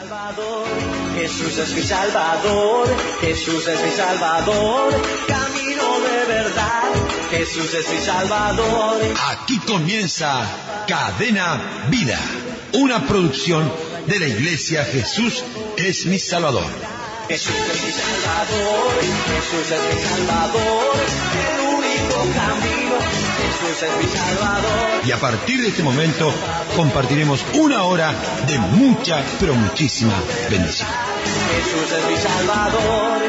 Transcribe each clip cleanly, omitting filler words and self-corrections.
Salvador, Jesús es mi Salvador, Jesús es mi Salvador, camino de verdad, Jesús es mi Salvador. Aquí comienza Cadena Vida, una producción de la Iglesia Jesús es mi Salvador. Jesús es mi Salvador, Jesús es mi Salvador, el único camino, Jesús es mi Salvador. Y a partir de este momento compartiremos una hora de mucha, pero muchísima bendición. Jesús es mi Salvador.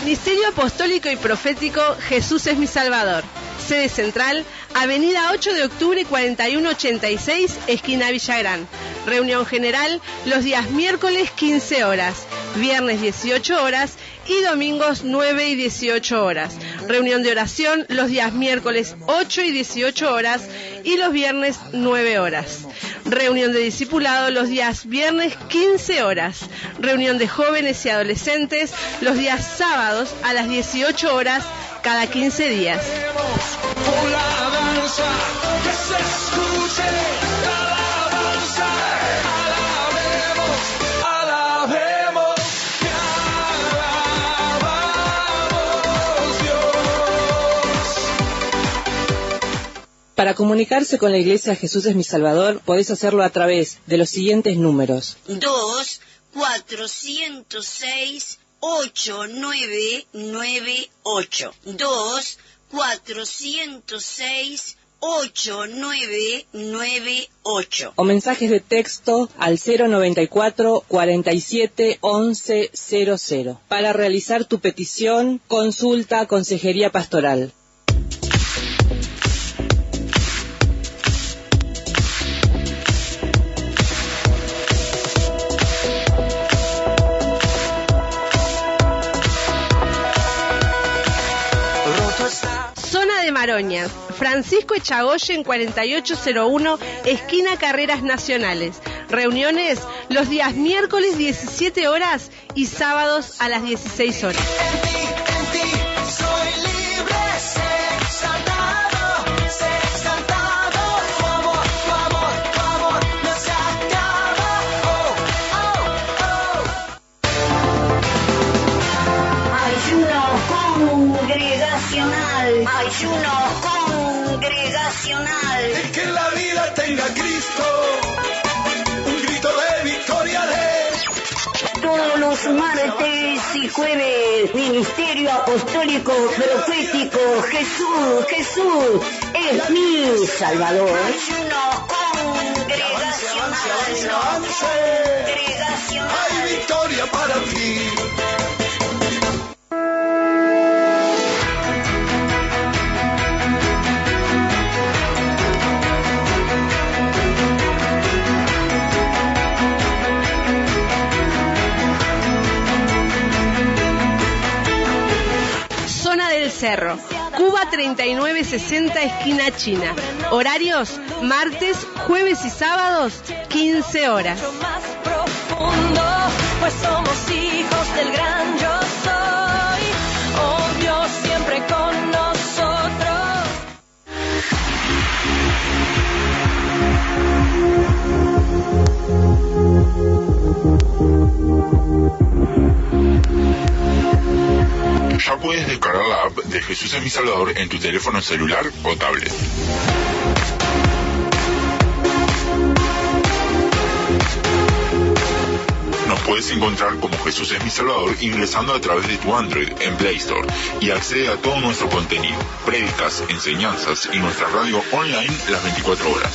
Ministerio Apostólico y Profético Jesús es mi Salvador. Sede central, Avenida 8 de Octubre 4186, esquina Villagrán. Reunión general los días miércoles 15 horas, viernes 18 horas y domingos 9 y 18 horas. Reunión de oración los días miércoles 8 y 18 horas y los viernes 9 horas. Reunión de discipulado los días viernes 15 horas. Reunión de jóvenes y adolescentes los días sábados a las 18 horas cada 15 días. Para comunicarse con la Iglesia Jesús es mi Salvador, podés hacerlo a través de los siguientes números. 2-406-8998. 2-406-8998. O mensajes de texto al 094 47 11 00. Para realizar tu petición, consulta Consejería Pastoral. Maroñas, Francisco Echagoyen 4801, esquina Carreras Nacionales. Reuniones los días miércoles 17 horas y sábados a las 16 horas. Ayuno congregacional. Y que la vida tenga Cristo, un grito de victoria de... Todos los martes y jueves, Ministerio Apostólico Profético Jesús es mi Salvador. Ayuno congregacional. Hay victoria para ti. Cerro, Cuba 3960, esquina China. Horarios martes, jueves y sábados 15 horas. Más profundo, pues somos hijos del gran yo soy. Oh Dios siempre con nosotros. Ya puedes descargar la app de Jesús es mi Salvador en tu teléfono celular o tablet. Nos puedes encontrar como Jesús es mi Salvador ingresando a través de tu Android en Play Store y accede a todo nuestro contenido, prédicas, enseñanzas y nuestra radio online las 24 horas.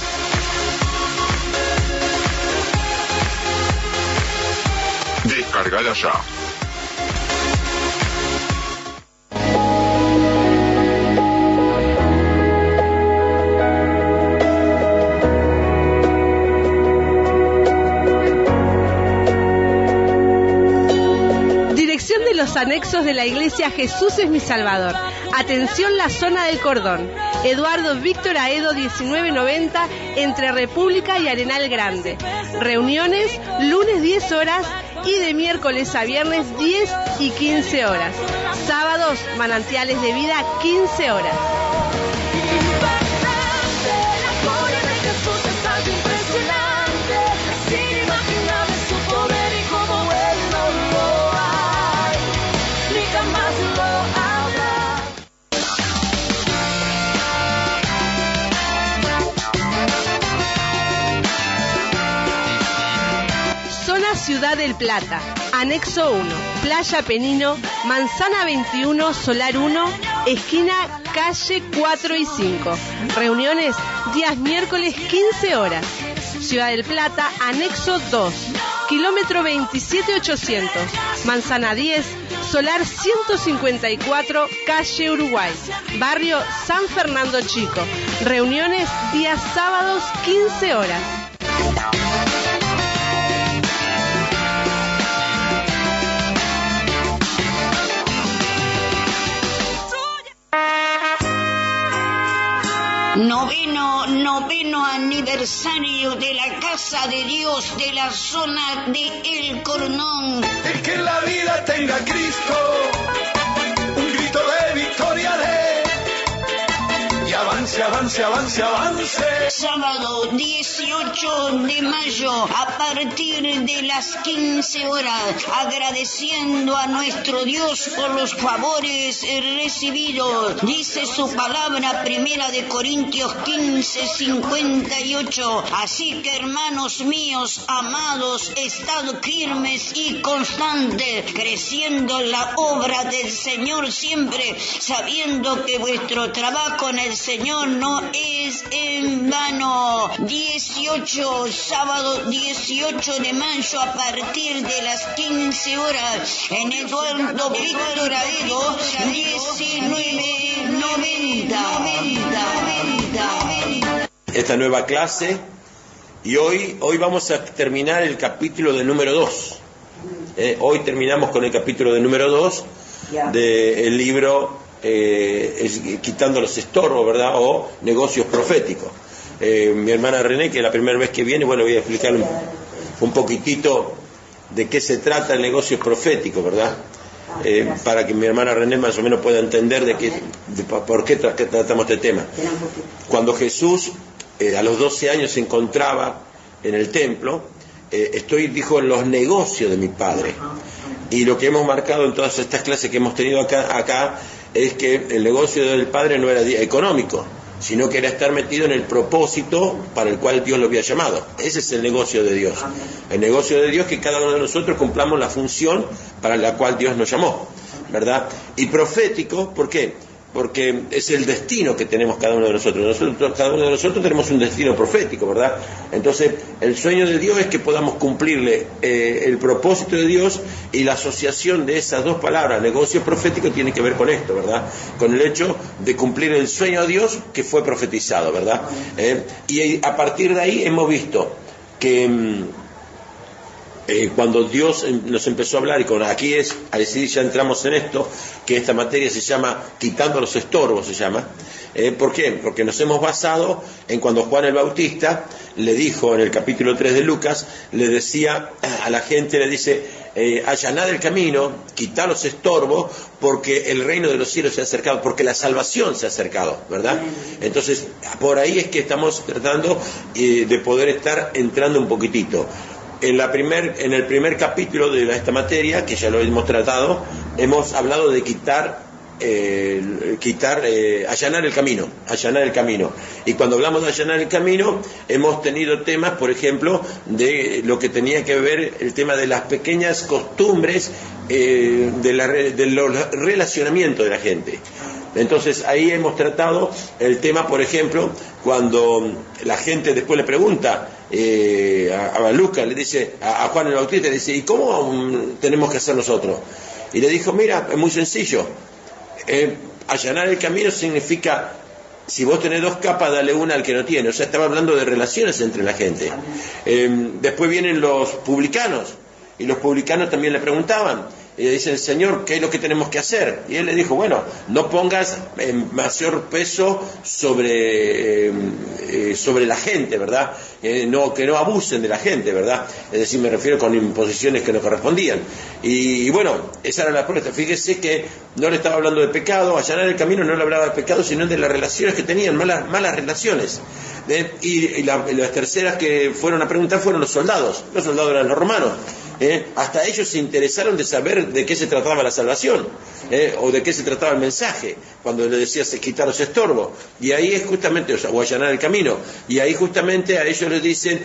Descárgala ya. Dirección de los anexos de la Iglesia Jesús es mi Salvador. Atención, la zona del Cordón. Eduardo Víctor Aedo 1990, entre República y Arenal Grande. Reuniones lunes 10 10 horas y de miércoles a viernes 10 y 15 horas. Sábados, Manantiales de Vida, 15 horas. Ciudad del Plata, Anexo 1, Playa Penino, Manzana 21, Solar 1, esquina calle 4 y 5. Reuniones días miércoles 15 horas. Ciudad del Plata, Anexo 2, kilómetro 27800, Manzana 10, Solar 154, calle Uruguay, barrio San Fernando Chico. Reuniones días sábados 15 horas. Noveno aniversario de la Casa de Dios de la zona de El Cornón. El que en la vida tenga Cristo, un grito de victoria de. Y avance, avance, avance, avance. Sábado 18 de mayo a partir de las 15 horas, agradeciendo a nuestro Dios por los favores recibidos. Dice su palabra, 1 de Corintios 15, 58. Así que, hermanos míos, amados, estad firmes y constantes, creciendo en la obra del Señor siempre, sabiendo que vuestro trabajo en el Señor no es en vano. 18, sábado 18 de mayo a partir de las 15 horas en Eduardo Víctor Aedo, 1990. Esta nueva clase, y hoy vamos a terminar el capítulo del número 2. Hoy terminamos con el capítulo del número 2 del libro Quitando los estorbos, ¿verdad? O Negocios Proféticos. Mi hermana René, que es la primera vez que viene, bueno, voy a explicarle un poquitito de qué se trata el negocio profético, ¿verdad? Para que mi hermana René más o menos pueda entender por qué tratamos este tema. Cuando Jesús a los 12 años se encontraba en el templo, dijo, en los negocios de mi Padre. Y lo que hemos marcado en todas estas clases que hemos tenido acá es que el negocio del Padre no era económico, sino que era estar metido en el propósito para el cual Dios lo había llamado. Ese es el negocio de Dios. El negocio de Dios es que cada uno de nosotros cumplamos la función para la cual Dios nos llamó, ¿verdad? Y profético, ¿por qué? Porque es el destino que tenemos cada uno de nosotros. Cada uno de nosotros tenemos un destino profético, ¿verdad? Entonces, el sueño de Dios es que podamos cumplirle el propósito de Dios, y la asociación de esas dos palabras, negocio profético, tiene que ver con esto, ¿verdad? Con el hecho de cumplir el sueño de Dios que fue profetizado, ¿verdad? Y a partir de ahí hemos visto que cuando Dios nos empezó a hablar, y aquí ya entramos en esto, que esta materia se llama Quitando los estorbos, se llama. ¿Por qué? Porque nos hemos basado en cuando Juan el Bautista le dijo en el capítulo 3 de Lucas, le decía a la gente, le dice, allanad el camino, quitad los estorbos, porque el reino de los cielos se ha acercado, porque la salvación se ha acercado, ¿verdad? Entonces, por ahí es que estamos tratando de poder estar entrando un poquitito. En el primer capítulo de esta materia, que ya lo hemos tratado, hemos hablado de allanar el camino. Y cuando hablamos de allanar el camino, hemos tenido temas, por ejemplo, de lo que tenía que ver el tema de las pequeñas costumbres, de los relacionamientos de la gente. Entonces ahí hemos tratado el tema, por ejemplo, cuando la gente después le pregunta a Lucas, le dice a Juan el Bautista, le dice, ¿y cómo tenemos que hacer nosotros? Y le dijo, mira, es muy sencillo, allanar el camino significa, si vos tenés 2 capas, dale una al que no tiene. O sea, estaba hablando de relaciones entre la gente. Después vienen los publicanos, y los publicanos también le preguntaban, y le dicen, Señor, ¿qué es lo que tenemos que hacer? Y él le dijo, bueno, no pongas mayor peso sobre la gente, ¿verdad? Que no abusen de la gente, ¿verdad? Es decir, me refiero con imposiciones que no correspondían. Y bueno, esa era la respuesta. Fíjese que no le estaba hablando de pecado, allanar el camino no le hablaba de pecado, sino de las relaciones que tenían, malas relaciones. Y las terceras que fueron a preguntar fueron los soldados. Los soldados eran los romanos. Hasta ellos se interesaron de saber de qué se trataba la salvación, o de qué se trataba el mensaje, cuando le decía quitar los estorbos. Y ahí es justamente, o allanar el camino, y ahí justamente a ellos les dicen,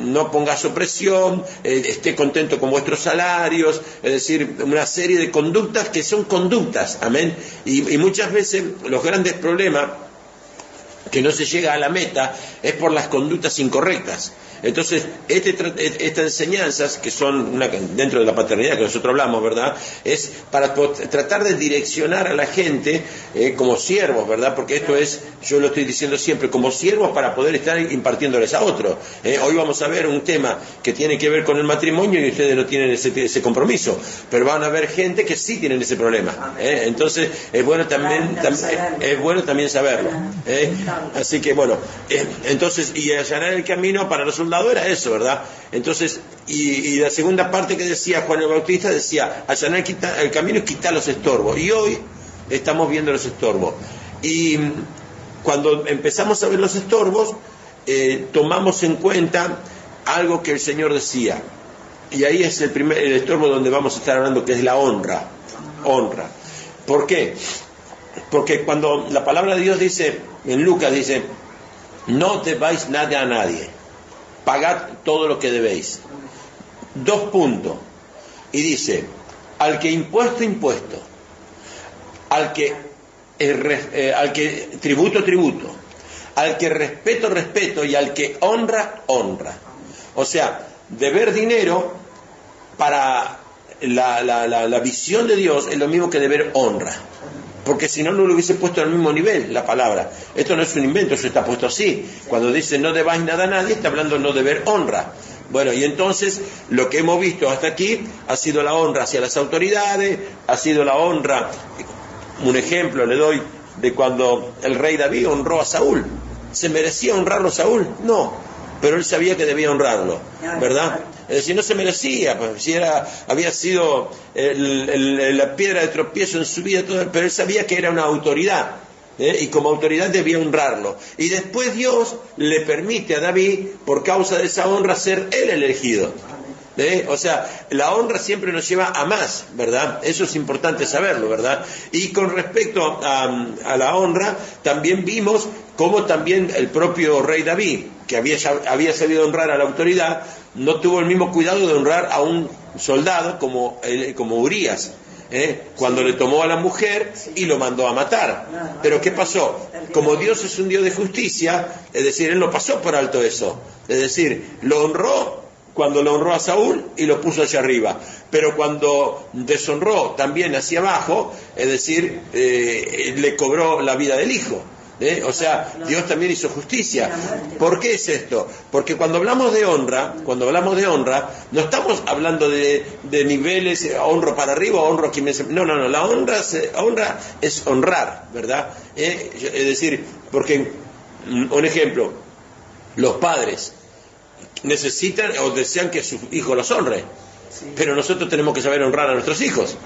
no pongas opresión, esté contento con vuestros salarios, es decir, una serie de conductas que son conductas, amén. Y muchas veces los grandes problemas que no se llega a la meta es por las conductas incorrectas. Entonces, estas enseñanzas, que son dentro de la paternidad que nosotros hablamos, ¿verdad?, es para tratar de direccionar a la gente como siervos, ¿verdad?, porque esto es, yo lo estoy diciendo siempre, como siervos para poder estar impartiéndoles a otros. Hoy vamos a ver un tema que tiene que ver con el matrimonio y ustedes no tienen ese compromiso, pero van a ver gente que sí tienen ese problema. Entonces, es bueno también saberlo. Así que, bueno, entonces, y allanar el camino para los soldados era eso, ¿verdad? Entonces, y la segunda parte que decía Juan el Bautista decía, allanar el camino y quitar los estorbos. Y hoy estamos viendo los estorbos. Y cuando empezamos a ver los estorbos, tomamos en cuenta algo que el Señor decía. Y ahí es el estorbo donde vamos a estar hablando, que es la honra. Honra. ¿Por qué? Porque cuando la palabra de Dios dice, en Lucas dice, no debáis nada a nadie, pagad todo lo que debéis. 2 puntos. Y dice, al que impuesto, al que tributo, al que respeto, y al que honra. O sea, deber dinero para la visión de Dios es lo mismo que deber honra. Porque si no, no lo hubiese puesto al mismo nivel la palabra. Esto no es un invento, eso está puesto así. Cuando dice no debáis nada a nadie, está hablando no deber honra. Bueno, y entonces lo que hemos visto hasta aquí ha sido la honra hacia las autoridades, ha sido la honra, un ejemplo le doy, de cuando el rey David honró a Saúl. ¿Se merecía honrarlo Saúl? No, pero él sabía que debía honrarlo, ¿verdad? Es decir, no se merecía, pues, si había sido la piedra de tropiezo en su vida, pero él sabía que era una autoridad, y como autoridad debía honrarlo. Y después Dios le permite a David, por causa de esa honra, ser él elegido. O sea, la honra siempre nos lleva a más, ¿verdad? Eso es importante saberlo, ¿verdad? Y con respecto a la honra, también vimos cómo también el propio rey David, que había sabido honrar a la autoridad, no tuvo el mismo cuidado de honrar a un soldado como Urías, cuando le tomó a la mujer y lo mandó a matar. Pero ¿qué pasó? Como Dios es un Dios de justicia, es decir, Él no pasó por alto eso. Es decir, lo honró cuando lo honró a Saúl y lo puso hacia arriba. Pero cuando deshonró también hacia abajo, es decir, le cobró la vida del hijo. O sea, Dios también hizo justicia. ¿Por qué es esto? Porque cuando hablamos de honra, no estamos hablando de niveles, honro para arriba, honro a quien me... No, la honra es honrar, ¿verdad? Es decir, porque, un ejemplo, los padres necesitan o desean que su hijo los honre. Pero nosotros tenemos que saber honrar a nuestros hijos.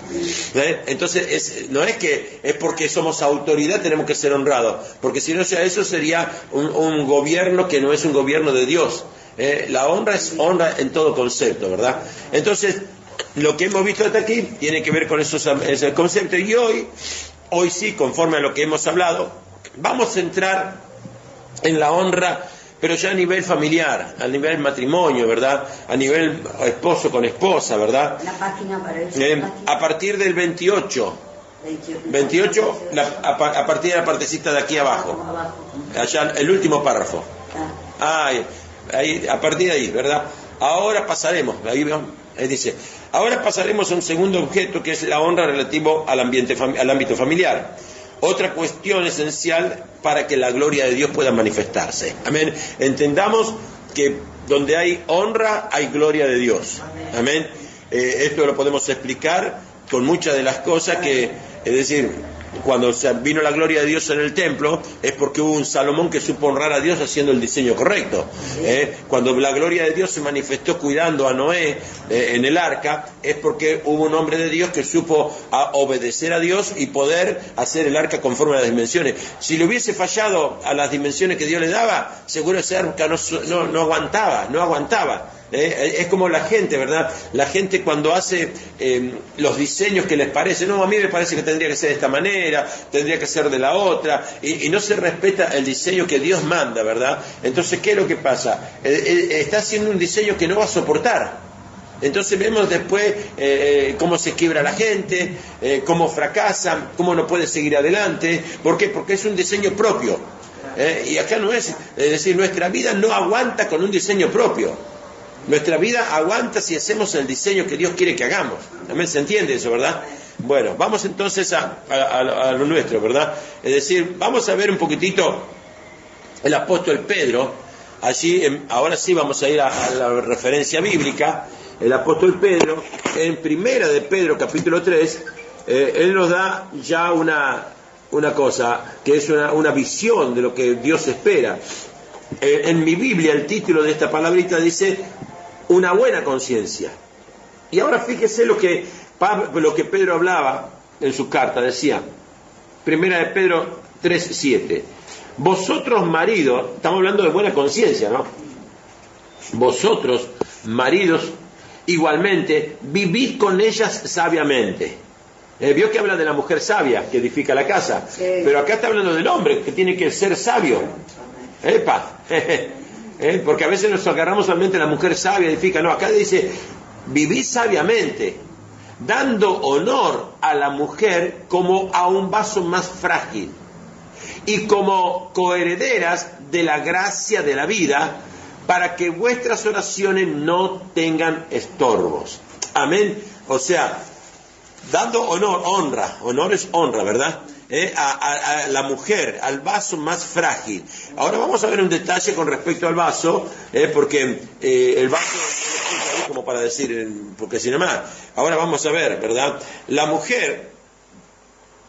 Entonces, no es que es porque somos autoridad tenemos que ser honrados, porque si no sea eso sería un gobierno que no es un gobierno de Dios. La honra es honra en todo concepto, ¿verdad? Entonces, lo que hemos visto hasta aquí tiene que ver con ese concepto. Y hoy sí, conforme a lo que hemos hablado, vamos a entrar en la honra, pero ya a nivel familiar, a nivel matrimonio, ¿verdad? A nivel esposo con esposa, ¿verdad? La página para eso. A partir del 28, a partir de la partecita de aquí abajo. Allá, el último párrafo. Ahí, a partir de ahí, ¿verdad? Ahora pasaremos, ahí dice, ahora pasaremos a un segundo objeto que es la honra relativo al ámbito familiar. Otra cuestión esencial para que la gloria de Dios pueda manifestarse. Amén. Entendamos que donde hay honra, hay gloria de Dios. Amén. Esto lo podemos explicar con muchas de las cosas que, es decir, cuando vino la gloria de Dios en el templo, es porque hubo un Salomón que supo honrar a Dios haciendo el diseño correcto. Cuando la gloria de Dios se manifestó cuidando a Noé en el arca, es porque hubo un hombre de Dios que supo obedecer a Dios y poder hacer el arca conforme a las dimensiones. Si le hubiese fallado a las dimensiones que Dios le daba, seguro ese arca no aguantaba. Es como la gente, ¿verdad? La gente cuando hace los diseños que les parece, no, a mí me parece que tendría que ser de esta manera, tendría que ser de la otra, y no se respeta el diseño que Dios manda, ¿verdad? Entonces, ¿qué es lo que pasa? Está haciendo un diseño que no va a soportar. Entonces vemos después cómo se quiebra la gente, cómo fracasan, cómo no puede seguir adelante. ¿Por qué? Porque es un diseño propio. Y acá no es decir, nuestra vida no aguanta con un diseño propio. Nuestra vida aguanta si hacemos el diseño que Dios quiere que hagamos. ¿También se entiende eso, verdad? Bueno, vamos entonces a lo nuestro, ¿verdad? Es decir, vamos a ver un poquitito el apóstol Pedro. Allí, ahora sí vamos a ir a la referencia bíblica. El apóstol Pedro, en Primera de Pedro, capítulo 3, él nos da ya una cosa, que es una visión de lo que Dios espera. En mi Biblia, el título de esta palabrita dice una buena conciencia. Y ahora fíjese lo que Pedro hablaba en su carta, decía, Primera de Pedro 3:7, vosotros maridos, estamos hablando de buena conciencia, ¿no? Vosotros maridos, igualmente, vivid con ellas sabiamente. Vio que habla de la mujer sabia que edifica la casa, sí. Pero acá está hablando del hombre que tiene que ser sabio. Porque a veces nos agarramos solamente a la mujer sabia, edifica. No, acá dice, vivid sabiamente, dando honor a la mujer como a un vaso más frágil y como coherederas de la gracia de la vida, para que vuestras oraciones no tengan estorbos. Amén. O sea, dando honor es honra, ¿verdad? A la mujer, al vaso más frágil. Ahora vamos a ver un detalle con respecto al vaso, porque el vaso es como para decir, porque si no más. Ahora vamos a ver, ¿verdad? La mujer,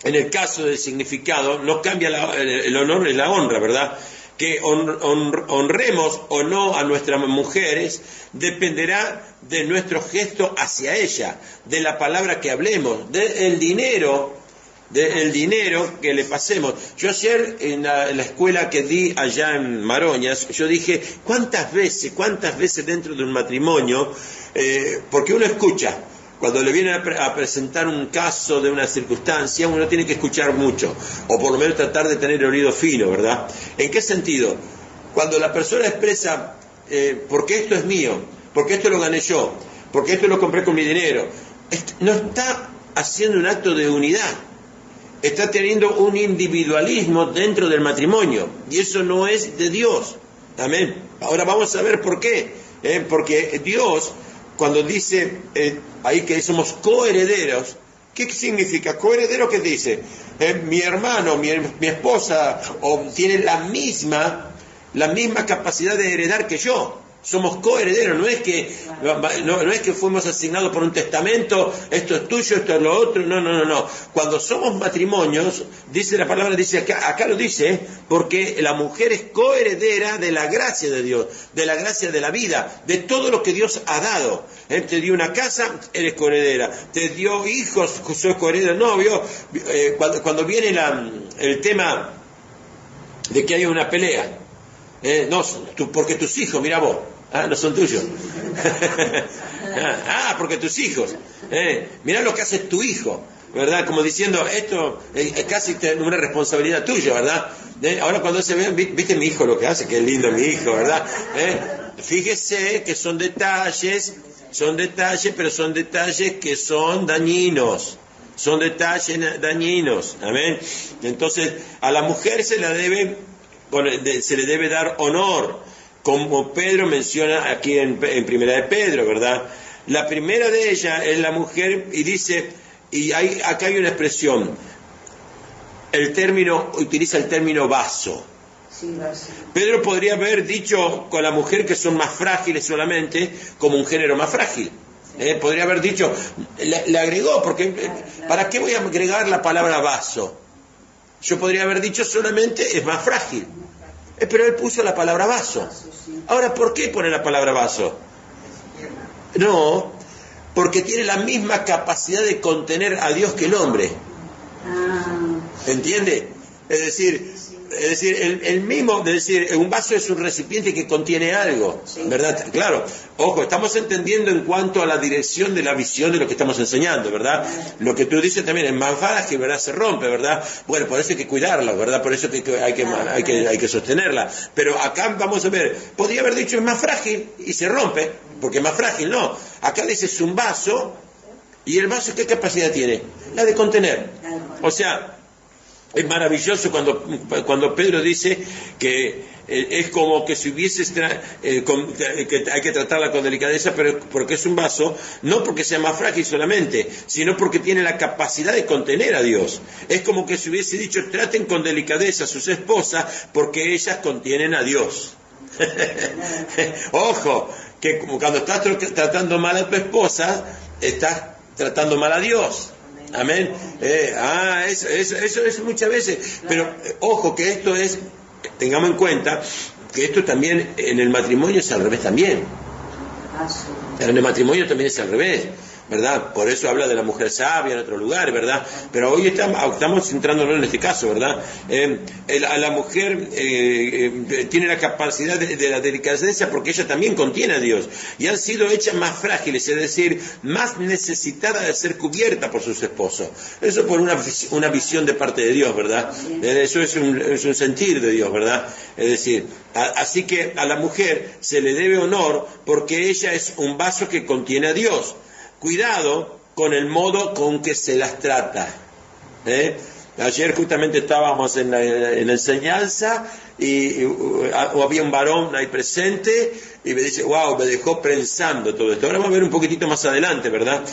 en el caso del significado, no cambia el honor y la honra, ¿verdad? Que honremos o no a nuestras mujeres dependerá de nuestro gesto hacia ella, de la palabra que hablemos, del dinero que le pasemos. Yo ayer en la escuela que di allá en Maroñas, yo dije, ¿cuántas veces dentro de un matrimonio, porque uno escucha, cuando le vienen a presentar un caso de una circunstancia, uno tiene que escuchar mucho, o por lo menos tratar de tener el oído fino, ¿verdad? ¿En qué sentido? Cuando la persona expresa, porque esto es mío, porque esto lo gané yo, porque esto lo compré con mi dinero, no está haciendo un acto de unidad, está teniendo un individualismo dentro del matrimonio, y eso no es de Dios. Amén. Ahora vamos a ver por qué. Porque Dios, cuando dice ahí que somos coherederos, ¿qué significa? Coheredero, ¿qué dice? Mi hermano, mi esposa tiene la misma capacidad de heredar que yo. Somos coherederos, no es que fuimos asignados por un testamento, esto es tuyo, esto es lo otro, no. Cuando somos matrimonios, dice la palabra, dice acá lo dice, porque la mujer es coheredera de la gracia de Dios, de la gracia de la vida, de todo lo que Dios ha dado. Te dio una casa, eres coheredera, te dio hijos, sos coheredera. No, cuando viene el tema de que hay una pelea, porque tus hijos, mira vos, no son tuyos. Porque tus hijos, mirá lo que hace tu hijo, ¿verdad? Como diciendo, esto es casi una responsabilidad tuya, ¿verdad? Ahora cuando se ve, viste mi hijo lo que hace, qué lindo mi hijo, ¿verdad? Fíjese que son detalles, pero son detalles que son dañinos. Son detalles dañinos, amén. Entonces, a la mujer se le debe dar honor, como Pedro menciona aquí en Primera de Pedro, ¿verdad? La primera de ellas es la mujer, y dice, acá hay una expresión, utiliza el término vaso. Sí, vaso. Pedro podría haber dicho con la mujer que son más frágiles solamente, como un género más frágil. Podría haber dicho, le agregó, porque ¿para qué voy a agregar la palabra vaso? Yo podría haber dicho solamente es más frágil. Pero él puso la palabra vaso. Ahora, ¿por qué pone la palabra vaso? No, porque tiene la misma capacidad de contener a Dios que el hombre. ¿Entiende? Es decir, el mismo, es decir, un vaso es un recipiente que contiene algo, ¿verdad? Claro, ojo, estamos entendiendo en cuanto a la dirección de la visión de lo que estamos enseñando, ¿verdad? Lo que tú dices también es más frágil, ¿verdad? Se rompe, ¿verdad? Bueno, por eso hay que cuidarla, ¿verdad? Por eso hay que sostenerla. Pero acá vamos a ver, podría haber dicho es más frágil y se rompe, porque es más frágil, no. Acá dice es un vaso, y el vaso, ¿qué capacidad tiene? La de contener. O sea, es maravilloso cuando Pedro dice que es como que si hubiese que hay que tratarla con delicadeza, pero porque es un vaso, no porque sea más frágil solamente, sino porque tiene la capacidad de contener a Dios. Es como que si hubiese dicho, traten con delicadeza a sus esposas, porque ellas contienen a Dios. Ojo, que cuando estás tratando mal a tu esposa, estás tratando mal a Dios. Amén. Eso es muchas veces. Pero ojo que esto es, tengamos en cuenta que esto también en el matrimonio es al revés también. En el matrimonio también es al revés, ¿verdad? Por eso habla de la mujer sabia en otro lugar, ¿verdad? Pero hoy estamos centrándonos en este caso, ¿verdad? A la mujer tiene la capacidad de la delicadeza porque ella también contiene a Dios. Y han sido hechas más frágiles, es decir, más necesitadas de ser cubiertas por sus esposos. Eso por una visión de parte de Dios, ¿verdad? Eso es un sentir de Dios, ¿verdad? Es decir, así que a la mujer se le debe honor porque ella es un vaso que contiene a Dios. Cuidado con el modo con que se las trata. Ayer justamente estábamos en la enseñanza y había un varón ahí presente y me dice, wow, me dejó pensando todo esto. Ahora vamos a ver un poquitito más adelante, ¿verdad?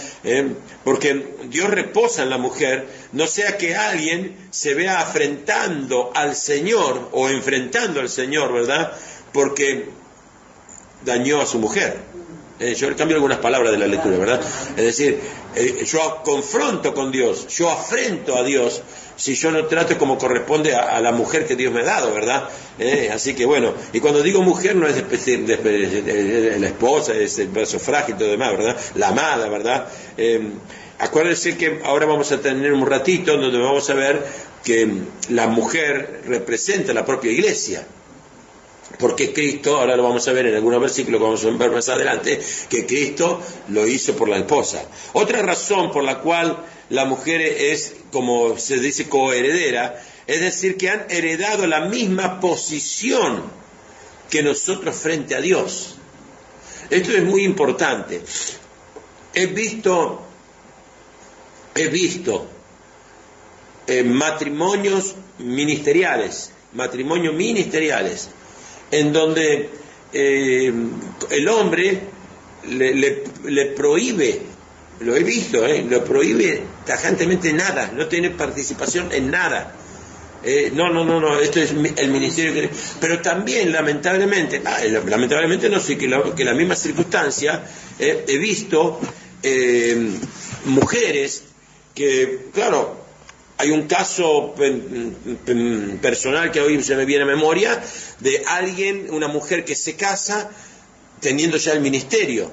Porque Dios reposa en la mujer, no sea que alguien se vea afrentando al Señor o enfrentando al Señor, ¿verdad? Porque dañó a su mujer. Yo cambio algunas palabras de la lectura, ¿verdad? Es decir, yo confronto con Dios, yo afrento a Dios si yo no trato como corresponde a la mujer que Dios me ha dado, ¿verdad? Así que bueno, y cuando digo mujer no es la esposa, es el brazo frágil y todo demás, ¿verdad? La amada, ¿verdad? Acuérdense que ahora vamos a tener un ratito donde vamos a ver que la mujer representa la propia iglesia. Porque Cristo, ahora lo vamos a ver en algunos versículos que vamos a ver más adelante, que Cristo lo hizo por la esposa. Otra razón por la cual la mujer es, como se dice, coheredera, es decir, que han heredado la misma posición que nosotros frente a Dios. Esto es muy importante. He visto matrimonios ministeriales, en donde el hombre le prohíbe, lo he visto, lo prohíbe tajantemente nada, no tiene participación en nada. No, esto es el ministerio pero también lamentablemente no sé, que la misma circunstancia, he visto mujeres que, claro, hay un caso personal que hoy se me viene a memoria de alguien, una mujer que se casa teniendo ya el ministerio.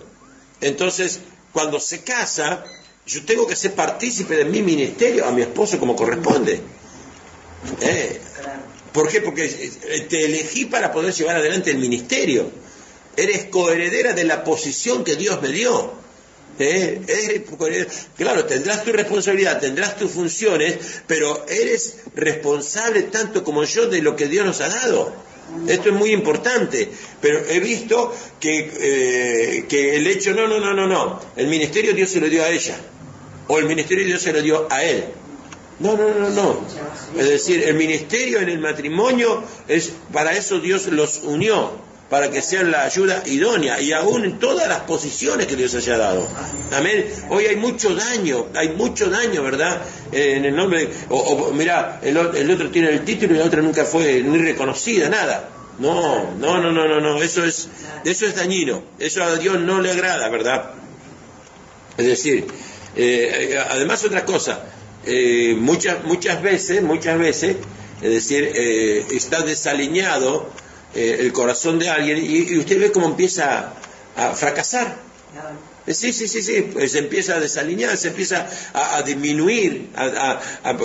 Entonces, cuando se casa, yo tengo que ser partícipe de mi ministerio a mi esposo como corresponde. ¿Por qué? Porque te elegí para poder llevar adelante el ministerio. Eres coheredera de la posición que Dios me dio. Claro, tendrás tu responsabilidad, tendrás tus funciones, pero eres responsable tanto como yo de lo que Dios nos ha dado. Esto es muy importante, pero he visto que el hecho, no, el ministerio Dios se lo dio a ella, o el ministerio Dios se lo dio a él. No. Es decir, el ministerio en el matrimonio es para eso Dios los unió, para que sean la ayuda idónea, y aún en todas las posiciones que Dios haya dado. Amén. Hoy hay mucho daño, ¿verdad? En el nombre mirá, el otro tiene el título y la otra nunca fue ni reconocida, nada. No, eso es dañino, eso a Dios no le agrada, ¿verdad? Es decir, además otra cosa, muchas veces, es decir, está desalineado el corazón de alguien y usted ve cómo empieza a fracasar. Sí, se empieza a desalinear, se empieza a disminuir.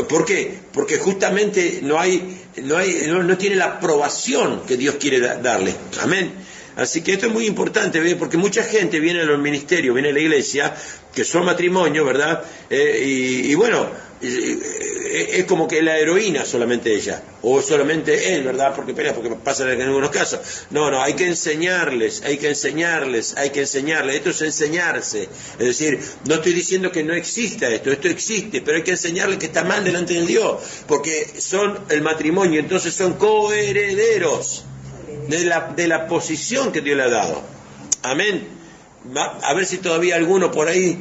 ¿Por qué? Porque justamente no tiene la aprobación que Dios quiere darle. Amén. Así que esto es muy importante, ¿ve? Porque mucha gente viene a los ministerios, viene a la iglesia, que son matrimonio, ¿verdad? Y bueno, es como que la heroína solamente ella, o solamente él, ¿verdad? Porque pasa en algunos casos. No, hay que enseñarles. Esto es enseñarse. Es decir, no estoy diciendo que no exista esto existe, pero hay que enseñarles que está mal delante de Dios, porque son el matrimonio, entonces son coherederos de la posición que Dios le ha dado. Amén. A ver si todavía alguno por ahí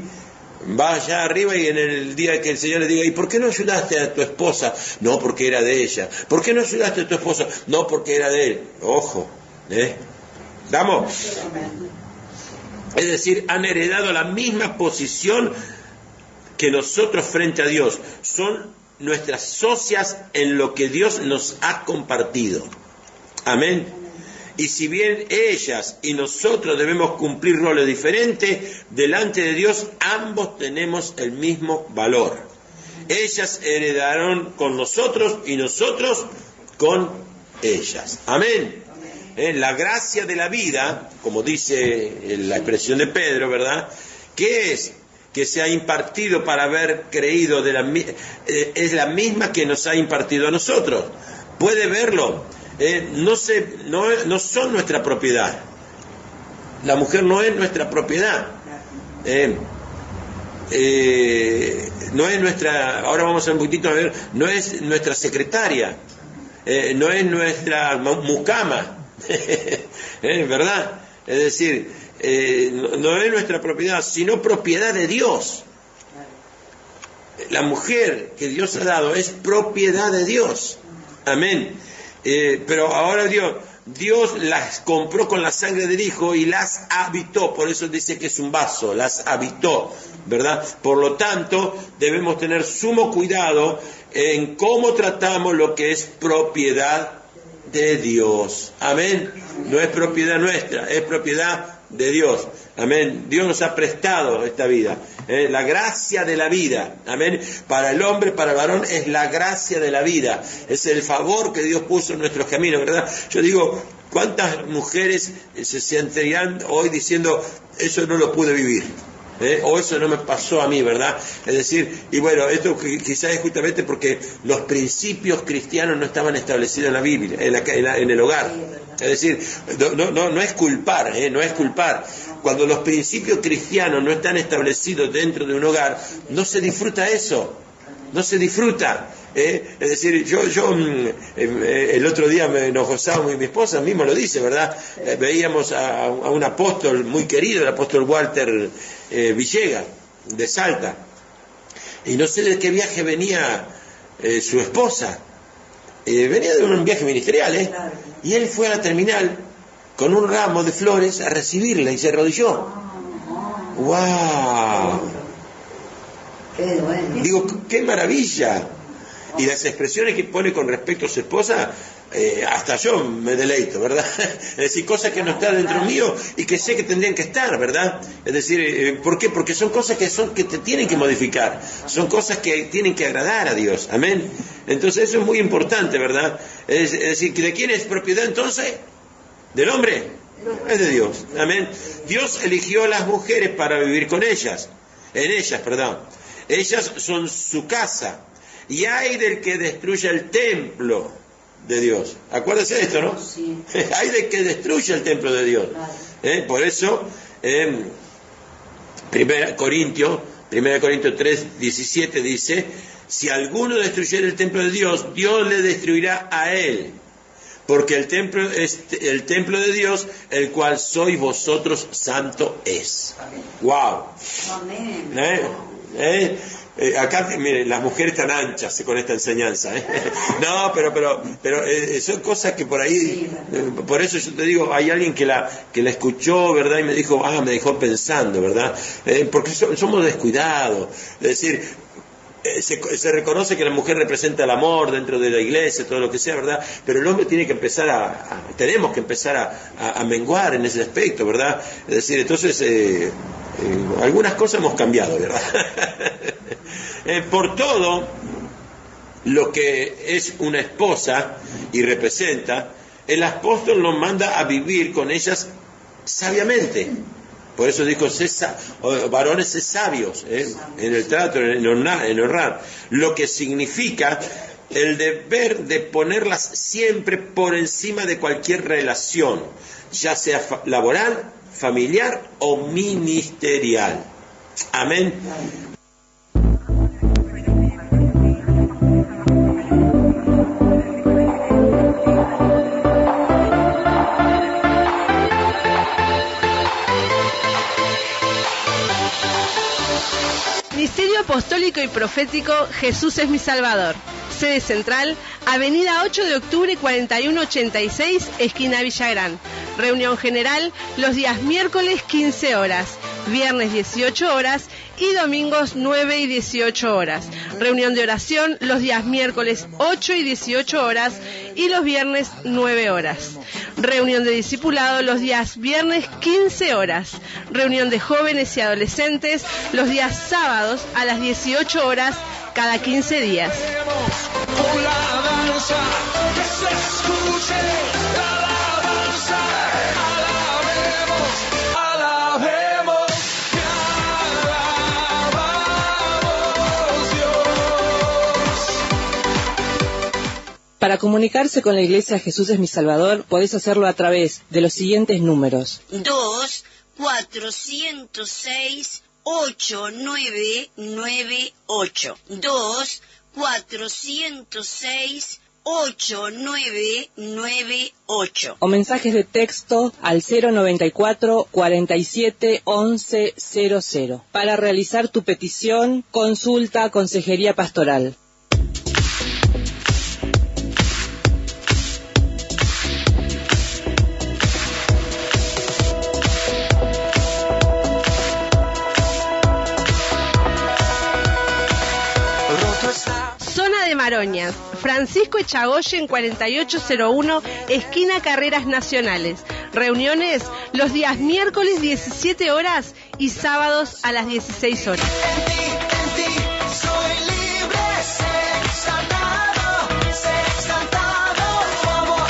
va allá arriba y en el día que el Señor le diga, ¿y por qué no ayudaste a tu esposa? No, porque era de ella. ¿Por qué no ayudaste a tu esposa? No, porque era de él. Ojo, ¿Vamos? Es decir, han heredado la misma posición que nosotros frente a Dios. Son nuestras socias en lo que Dios nos ha compartido. Amén. Y si bien ellas y nosotros debemos cumplir roles diferentes, delante de Dios ambos tenemos el mismo valor. Ellas heredaron con nosotros y nosotros con ellas. Amén. La gracia de la vida, como dice la expresión de Pedro, ¿verdad? ¿Qué es? Que se ha impartido para haber creído, es la misma que nos ha impartido a nosotros. ¿Puede verlo? No son nuestra propiedad. La mujer no es nuestra propiedad. No es nuestra, ahora vamos a un poquitito a ver, no es nuestra secretaria, no es nuestra mucama, ¿verdad? Es decir, no es nuestra propiedad, sino propiedad de Dios. La mujer que Dios ha dado es propiedad de Dios. Amén. Pero ahora Dios las compró con la sangre del Hijo y las habitó, por eso dice que es un vaso, las habitó, ¿verdad? Por lo tanto, debemos tener sumo cuidado en cómo tratamos lo que es propiedad de Dios. Amén. No es propiedad nuestra, es propiedad de Dios. Amén. Dios nos ha prestado esta vida. La gracia de la vida. Amén. Para el hombre, para el varón, es la gracia de la vida. Es el favor que Dios puso en nuestros caminos, ¿verdad? Yo digo, ¿cuántas mujeres se sentirían hoy diciendo, eso no lo pude vivir? O eso no me pasó a mí, ¿verdad? Es decir, y bueno, esto quizás es justamente porque los principios cristianos no estaban establecidos en la Biblia, en el hogar. Es decir, no es culpar, no es culpar. Cuando los principios cristianos no están establecidos dentro de un hogar, no se disfruta eso, no se disfruta. Es decir, yo el otro día nos gozábamos y mi esposa mismo lo dice, ¿verdad? Veíamos a un apóstol muy querido, el apóstol Walter Villegas, de Salta, y no sé de qué viaje venía su esposa, venía de un viaje ministerial, y él fue a la terminal con un ramo de flores a recibirla y se arrodilló. ¡Wow! Digo, ¡qué maravilla! Y las expresiones que pone con respecto a su esposa, hasta yo me deleito, ¿verdad? Es decir, cosas que no están dentro mío y que sé que tendrían que estar, ¿verdad? Es decir, ¿por qué? Porque son cosas que te tienen que modificar, son cosas que tienen que agradar a Dios, amén. Entonces eso es muy importante, ¿verdad? Es decir, ¿de quién es propiedad entonces? ¿Del hombre? Es de Dios, amén. Dios eligió a las mujeres para vivir con ellas, ellas son su casa. Y hay del que destruya el templo de Dios. Acuérdense de esto, ¿no? Sí. Hay del que destruya el templo de Dios. Por eso, 1 Corintios 3:17 dice, si alguno destruyera el templo de Dios, Dios le destruirá a él. Porque el templo es el templo de Dios, el cual sois vosotros, santo es. ¡Wow! Amén. Acá, miren, las mujeres están anchas con esta enseñanza. No, pero son cosas que por ahí, por eso yo te digo, hay alguien que la escuchó, ¿verdad? Y me dijo, me dejó pensando, ¿verdad? Porque somos descuidados. Es decir, se reconoce que la mujer representa el amor dentro de la iglesia, todo lo que sea, ¿verdad? Pero el hombre tiene que empezar tenemos que empezar a menguar en ese aspecto, ¿verdad? Es decir, entonces, algunas cosas hemos cambiado, ¿verdad? Por todo lo que es una esposa y representa, el apóstol nos manda a vivir con ellas sabiamente. Por eso dijo, varones, sed sabios, en el trato, en honrar, lo que significa el deber de ponerlas siempre por encima de cualquier relación, ya sea laboral, familiar o ministerial. Amén. Ministerio Apostólico y Profético Jesús es mi Salvador. Sede central, Avenida 8 de Octubre 4186, esquina Villagrán. Reunión general los días miércoles 15 horas, viernes 18 horas y domingos 9 y 18 horas. Reunión de oración los días miércoles 8 y 18 horas y los viernes 9 horas. Reunión de discipulado los días viernes 15 horas. Reunión de jóvenes y adolescentes los días sábados a las 18 horas cada 15 días. Con la danza que se escuche la alabanza, alabemos, te alabamos, Dios. Para comunicarse con la Iglesia Jesús es mi Salvador, podés hacerlo a través de los siguientes números: 2-406-8998. 2-406-8998. O mensajes de texto al 094 47 11 00. Para realizar tu petición, consulta, consejería pastoral. Zona de Maroñas, Francisco Echagoyen 4801, esquina Carreras Nacionales. Reuniones los días miércoles 17 horas y sábados a las 16 horas. En ti soy libre, sé exaltado, tu amor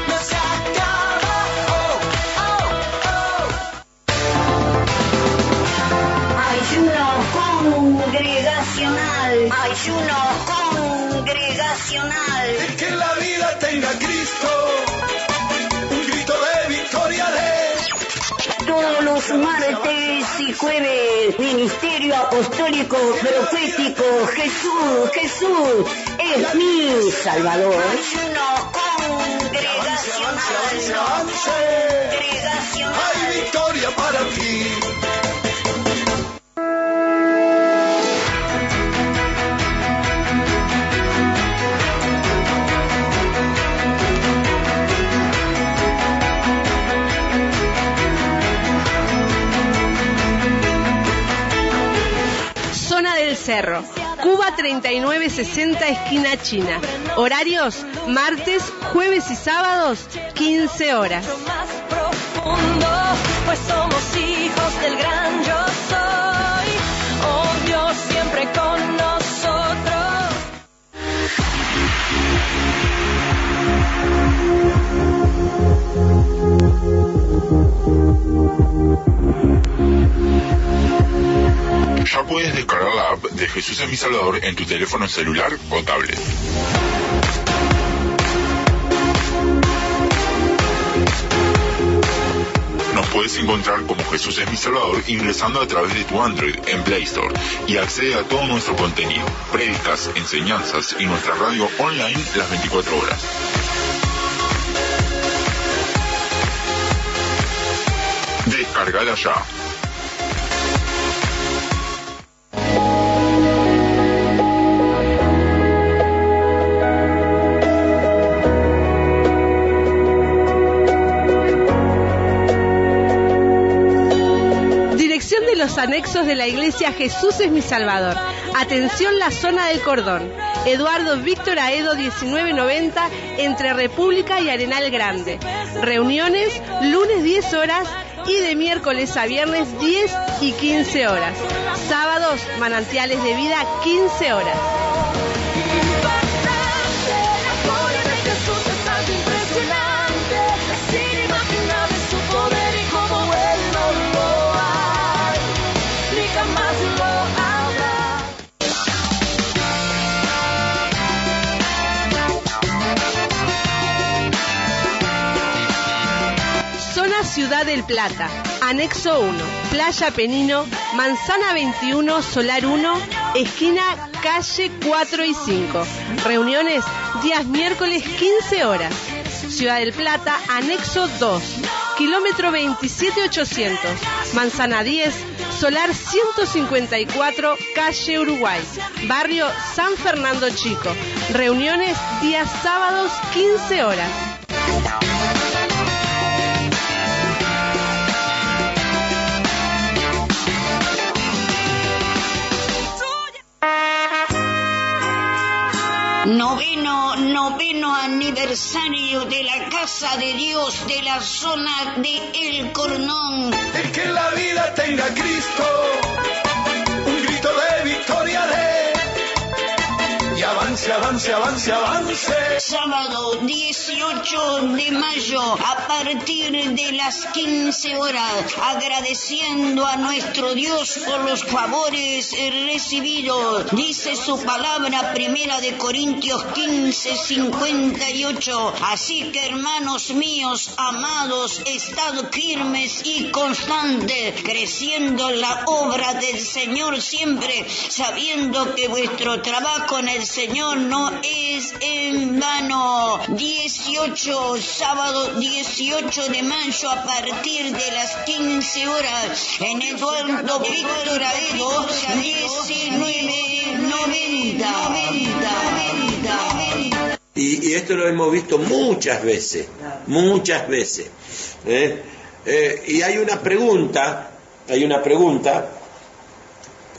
no se acaba. Ayuno congregacional. El que en la vida tenga a Cristo, un grito de victoria de... Todos los martes y jueves, Ministerio Apostólico Profético Jesús es mi Salvador. Ayuno congregacional. Hay victoria para ti. Zona del Cerro, Cuba 3960, esquina China. Horarios, martes, jueves y sábados, 15 horas. Más profundo, pues somos hijos del gran yo soy. Oh Dios, siempre con nosotros. Ya puedes descargar la app de Jesús es mi Salvador en tu teléfono celular o tablet. Nos puedes encontrar como Jesús es mi Salvador ingresando a través de tu Android en Play Store y accede a todo nuestro contenido, prédicas, enseñanzas y nuestra radio online las 24 horas. Descárgala ya. anexos de la iglesia Jesús es mi Salvador. Atención, la zona del Cordón. Eduardo Víctor Aedo 1990, entre República y Arenal Grande. Reuniones lunes 10 horas y de miércoles a viernes 10 y 15 horas. Sábados, Manantiales de Vida, 15 horas. Ciudad del Plata, Anexo 1, Playa Penino, Manzana 21, Solar 1, esquina calle 4 y 5. Reuniones días miércoles 15 horas. Ciudad del Plata, Anexo 2, kilómetro 27800, Manzana 10, Solar 154, calle Uruguay, barrio San Fernando Chico. Reuniones días sábados 15 horas. Noveno aniversario de la Casa de Dios de la zona de El Cornón. El que en la vida tenga a Cristo, un grito de victoria de, y avance, avance, avance, avance. Sábado 18 de mayo a partir de las 15 horas, agradeciendo a nuestro Dios por los favores recibidos. Dice su palabra, 1 de Corintios 15, 58. Así que, hermanos míos, amados, estad firmes y constantes, creciendo en la obra del Señor siempre, sabiendo que vuestro trabajo en el Señor no es en vano. 18, sábado 18 de mayo a partir de las 15 horas en Eduardo Víctor Aedo 1990. Y esto lo hemos visto muchas veces. Y hay una pregunta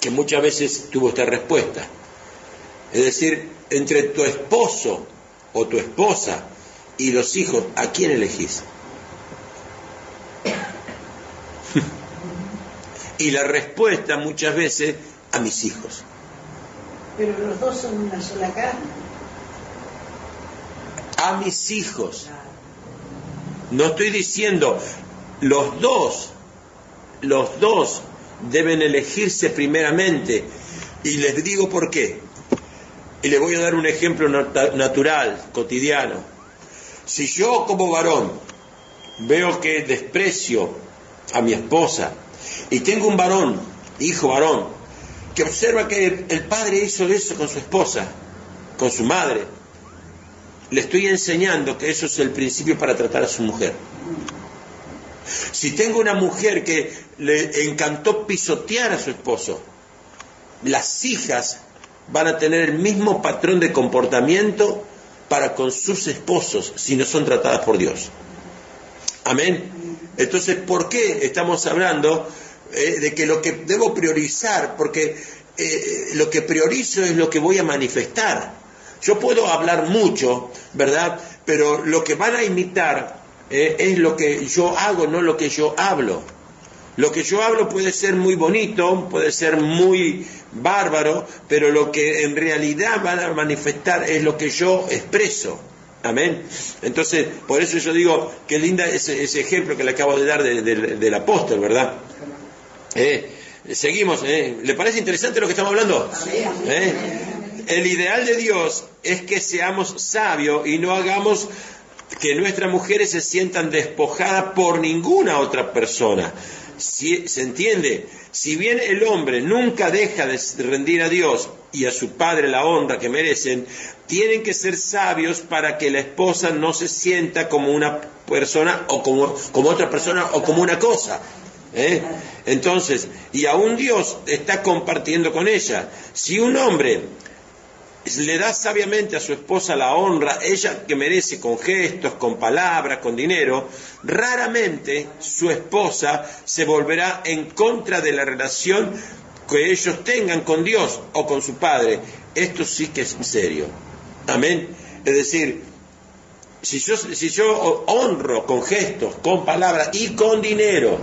que muchas veces tuvo esta respuesta. Es decir, entre tu esposo o tu esposa y los hijos, ¿a quién elegís? Y la respuesta muchas veces, a mis hijos. Pero los dos son una sola carne. A mis hijos. No estoy diciendo, los dos deben elegirse primeramente. Y les digo por qué. Y les voy a dar un ejemplo natural, cotidiano. Si yo como varón veo que desprecio a mi esposa y tengo un varón, hijo varón, que observa que el padre hizo eso con su esposa, con su madre, le estoy enseñando que eso es el principio para tratar a su mujer. Si tengo una mujer que le encantó pisotear a su esposo, las hijas van a tener el mismo patrón de comportamiento para con sus esposos si no son tratadas por Dios. Amén. Entonces, ¿por qué estamos hablando de que lo que debo priorizar? Porque lo que priorizo es lo que voy a manifestar. Yo puedo hablar mucho, ¿verdad? Pero lo que van a imitar es lo que yo hago, no lo que yo hablo. Lo que yo hablo puede ser muy bonito, puede ser muy bárbaro, pero lo que en realidad van a manifestar es lo que yo expreso. Amén. Entonces, por eso yo digo, qué linda ese ejemplo que le acabo de dar del apóstol, ¿verdad? Seguimos. ¿Le parece interesante lo que estamos hablando? El ideal de Dios es que seamos sabios y no hagamos que nuestras mujeres se sientan despojadas por ninguna otra persona. ¿Se entiende? Si bien el hombre nunca deja de rendir a Dios y a su padre la honra que merecen, tienen que ser sabios para que la esposa no se sienta como una persona o como otra persona o como una cosa. Entonces, y aún Dios está compartiendo con ella. Si un hombre le da sabiamente a su esposa la honra, ella que merece, con gestos, con palabras, con dinero, raramente su esposa se volverá en contra de la relación que ellos tengan con Dios o con su padre. Esto sí que es serio. Amén. Es decir, si yo honro con gestos, con palabras y con dinero,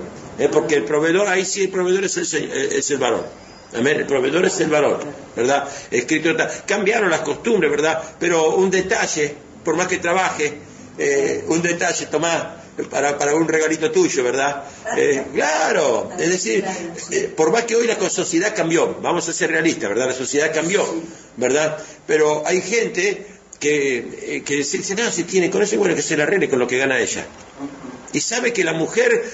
porque el proveedor, ahí sí el proveedor es el varón. Amén. El proveedor es el varón, ¿verdad? Escrito está. Cambiaron las costumbres, ¿verdad? Pero un detalle, por más que trabaje, un detalle, tomá, para un regalito tuyo, ¿verdad? Claro, es decir, por más que hoy la sociedad cambió, vamos a ser realistas, ¿verdad? La sociedad cambió, ¿verdad? Pero hay gente que dice, no, si tiene con eso, bueno, que se la arregle con lo que gana ella. Y sabe que la mujer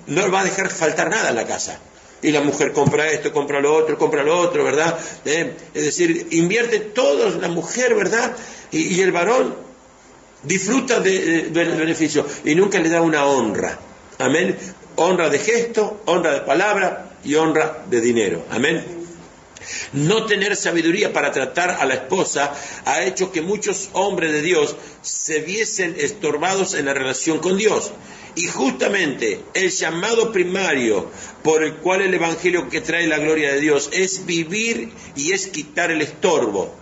no va a dejar faltar nada en la casa. Y la mujer compra esto, compra lo otro, ¿verdad? Es decir, invierte todo la mujer, ¿verdad? Y el varón disfruta del beneficio y nunca le da una honra. Amén. Honra de gesto, honra de palabra y honra de dinero. Amén. No tener sabiduría para tratar a la esposa ha hecho que muchos hombres de Dios se viesen estorbados en la relación con Dios. Y justamente el llamado primario por el cual el Evangelio que trae la gloria de Dios es vivir y es quitar el estorbo.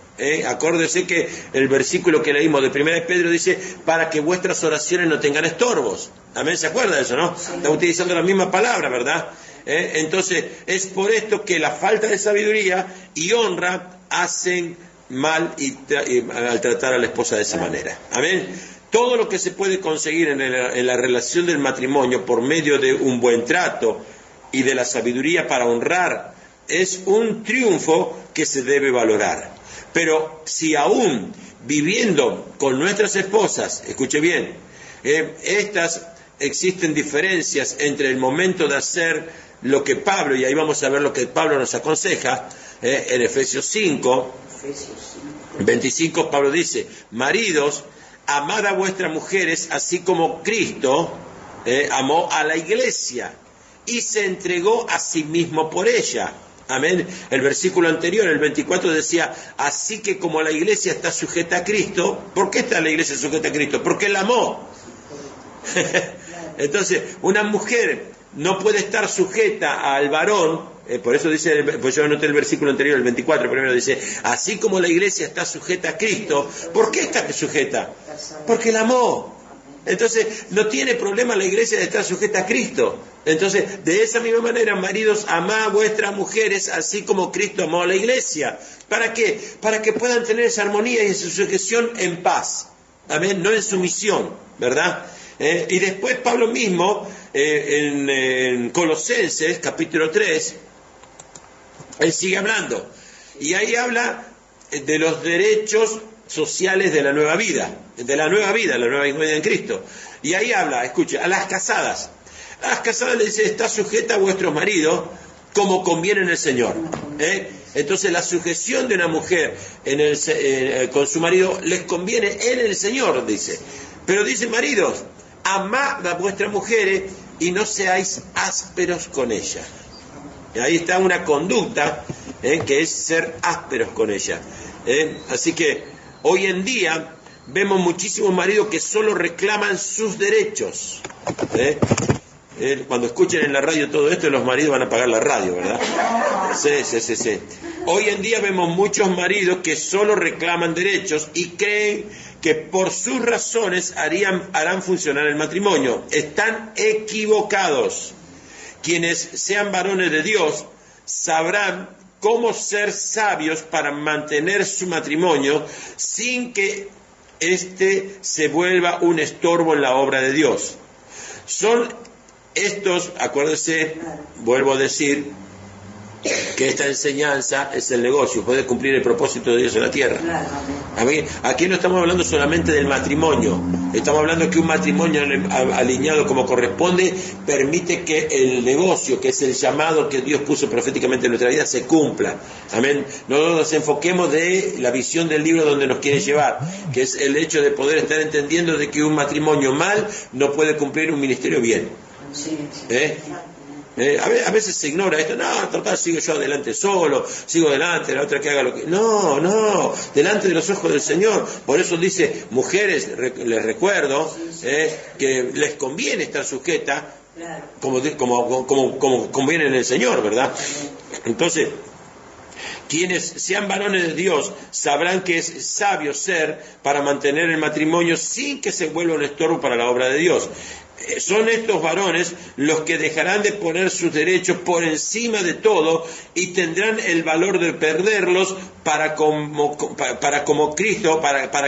Acuérdese que el versículo que leímos de 1 Pedro dice, para que vuestras oraciones no tengan estorbos. Amén, ¿se acuerda de eso, no? Está utilizando la misma palabra, ¿verdad? Entonces, es por esto que la falta de sabiduría y honra hacen mal al tratar a la esposa de esa manera. Amén. Todo lo que se puede conseguir en la relación del matrimonio por medio de un buen trato y de la sabiduría para honrar es un triunfo que se debe valorar. Pero si aún viviendo con nuestras esposas, escuche bien, existen diferencias entre el momento de hacer lo que Pablo, y ahí vamos a ver lo que Pablo nos aconseja, en Efesios 5, 25, Pablo dice, maridos, amad a vuestras mujeres, así como Cristo amó a la iglesia y se entregó a sí mismo por ella. Amén. El versículo anterior, el 24, decía, así que como la iglesia está sujeta a Cristo, ¿por qué está la iglesia sujeta a Cristo? Porque la amó. Entonces, una mujer no puede estar sujeta al varón, por eso dice, pues yo anoté el versículo anterior, el 24, primero dice, así como la iglesia está sujeta a Cristo, ¿por qué está sujeta? Porque la amó. Entonces, no tiene problema la iglesia de estar sujeta a Cristo. Entonces, de esa misma manera, maridos, amad a vuestras mujeres, así como Cristo amó a la iglesia. ¿Para qué? Para que puedan tener esa armonía y esa sujeción en paz. Amén, no en sumisión, ¿verdad? Y después Pablo mismo, en Colosenses, capítulo 3, él sigue hablando. Y ahí habla de los derechos sociales de la nueva vida, la nueva vida en Cristo. Y ahí habla, escuche, a las casadas le dice, está sujeta a vuestros maridos como conviene en el Señor. Entonces la sujeción de una mujer con su marido les conviene en el Señor, dice. Pero dice, maridos, amad a vuestras mujeres y no seáis ásperos con ellas. Y ahí está una conducta que es ser ásperos con ellas. Así que hoy en día vemos muchísimos maridos que solo reclaman sus derechos. Cuando escuchen en la radio todo esto, los maridos van a apagar la radio, ¿verdad? Sí. Hoy en día vemos muchos maridos que solo reclaman derechos y creen que por sus razones harán funcionar el matrimonio. Están equivocados. Quienes sean varones de Dios sabrán cómo ser sabios para mantener su matrimonio sin que éste se vuelva un estorbo en la obra de Dios. Son estos, acuérdense, vuelvo a decir, que esta enseñanza es el negocio, puede cumplir el propósito de Dios en la tierra. Aquí no estamos hablando solamente del matrimonio, estamos hablando que un matrimonio alineado como corresponde permite que el negocio, que es el llamado que Dios puso proféticamente en nuestra vida, se cumpla. Amén. No nos enfoquemos de la visión del libro donde nos quiere llevar, que es el hecho de poder estar entendiendo de que un matrimonio mal no puede cumplir un ministerio bien. A veces se ignora esto, no, total, sigo yo adelante solo, sigo adelante, la otra que haga lo que... No, delante de los ojos del Señor. Por eso dice, mujeres, les recuerdo, que les conviene estar sujetas, como conviene en el Señor, ¿verdad? Entonces, quienes sean varones de Dios sabrán que es sabio ser para mantener el matrimonio sin que se vuelva un estorbo para la obra de Dios. Son estos varones los que dejarán de poner sus derechos por encima de todo y tendrán el valor de perderlos para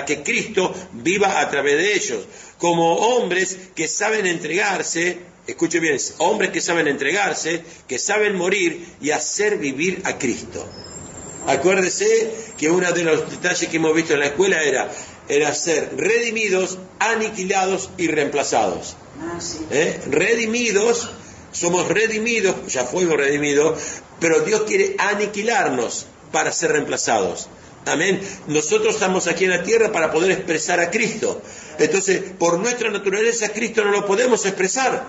que Cristo viva a través de ellos. Como hombres que saben entregarse, escuche bien, hombres que saben entregarse, que saben morir y hacer vivir a Cristo. Acuérdese que uno de los detalles que hemos visto en la escuela era ser redimidos, aniquilados y reemplazados. Redimidos, somos redimidos, ya fuimos redimidos, pero Dios quiere aniquilarnos para ser reemplazados. Amén. Nosotros estamos aquí en la tierra para poder expresar a Cristo. Entonces, por nuestra naturaleza, Cristo no lo podemos expresar.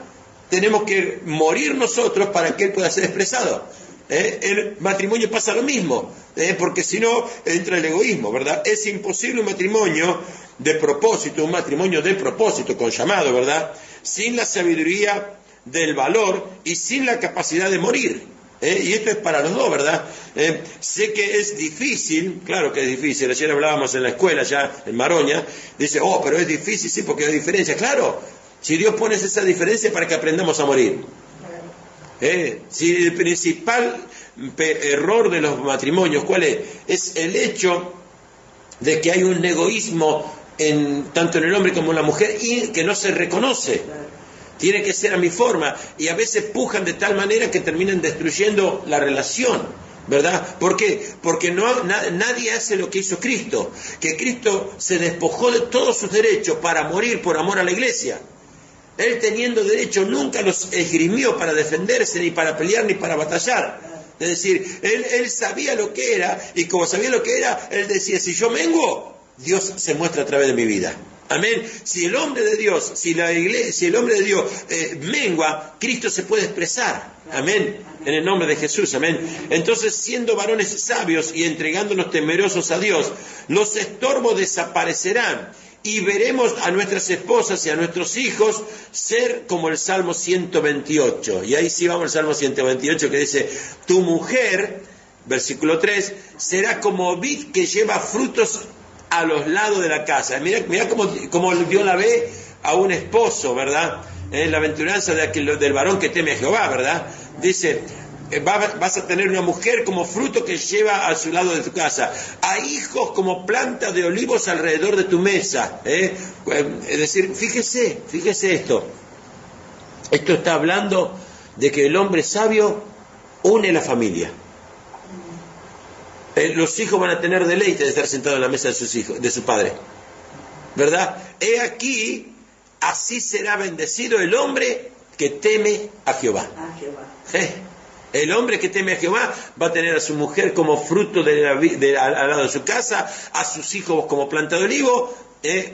Tenemos que morir nosotros para que Él pueda ser expresado. El matrimonio pasa lo mismo, porque si no entra el egoísmo, ¿verdad? Es imposible un matrimonio de propósito, con llamado, ¿verdad? Sin la sabiduría del valor y sin la capacidad de morir. Y esto es para los dos, ¿verdad? Sé que es difícil, claro que es difícil. Ayer hablábamos en la escuela, ya en Maroña, dice, pero es difícil, sí, porque hay diferencia. Claro, si Dios pone esa diferencia para que aprendamos a morir. Si el principal error de los matrimonios, ¿cuál es? Es el hecho de que hay un egoísmo tanto en el hombre como en la mujer y que no se reconoce. Tiene que ser a mi forma y a veces pujan de tal manera que terminan destruyendo la relación, ¿verdad? ¿Por qué? Porque nadie hace lo que hizo Cristo, que Cristo se despojó de todos sus derechos para morir por amor a la iglesia. Él teniendo derecho nunca los esgrimió para defenderse, ni para pelear, ni para batallar. Es decir, él sabía lo que era, y como sabía lo que era, él decía, si yo menguo, Dios se muestra a través de mi vida. Amén. Si el hombre de Dios, si el hombre de Dios mengua, Cristo se puede expresar. Amén. En el nombre de Jesús. Amén. Entonces, siendo varones sabios y entregándonos temerosos a Dios, los estorbos desaparecerán. Y veremos a nuestras esposas y a nuestros hijos ser como el Salmo 128. Y ahí sí vamos al Salmo 128 que dice, tu mujer, versículo 3, será como vid que lleva frutos a los lados de la casa. Mirá cómo Dios la ve a un esposo, ¿verdad? La aventuranza del varón que teme a Jehová, ¿verdad? Dice, vas a tener una mujer como fruto que lleva a su lado de tu casa, a hijos como plantas de olivos alrededor de tu mesa. Es decir, fíjese esto. Esto está hablando de que el hombre sabio une la familia. Los hijos van a tener deleite de estar sentados en la mesa de sus hijos, de su padre, ¿verdad? He aquí, así será bendecido el hombre que teme a Jehová. El hombre que teme a Jehová va a tener a su mujer como fruto al lado de su casa, a sus hijos como planta de olivo,